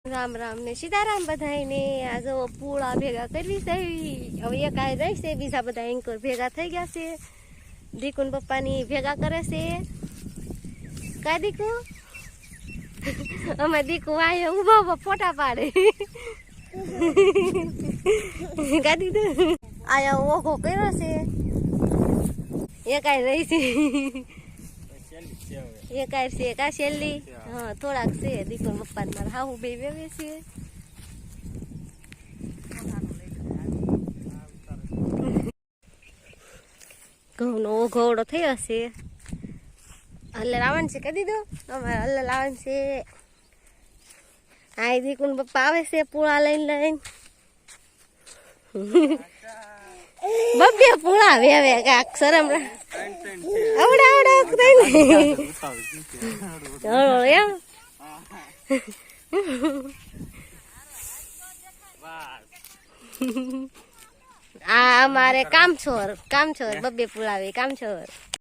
રામ રામ ને સીતારામ બધાને આ જો પૂળા ભેગા કરવી છે હવે એક આ રહેશે બીજા બધા એન્કર ભેગા થઈ ગયા છે દીકુ ને પપ્પાની ભેગા કરે છે કા દીકુ અમે દીકુ આયા ઉભા ઉભા ફોટા પાડે કા દીકુ આયા ઓઘો કર્યો છે એક આ રહી છે એક આ છે કા શેલી हाँ थोड़ा से दीकु पप्पा ने मारा हाहू बे वेवे छे घઉંનો ઘોડો થયો છે હલ્લે લાવણ છે કહી દીધું અમારે હલ્લે લાવણ છે આ દીકુ ને પપ્પા આવે છે પૂળા લઈને બબ્બે પૂળા વેવે કાક શરમ આવડા આવડા એમ આ અમારે કામછોર બબ્બે પુલાવે કામછોર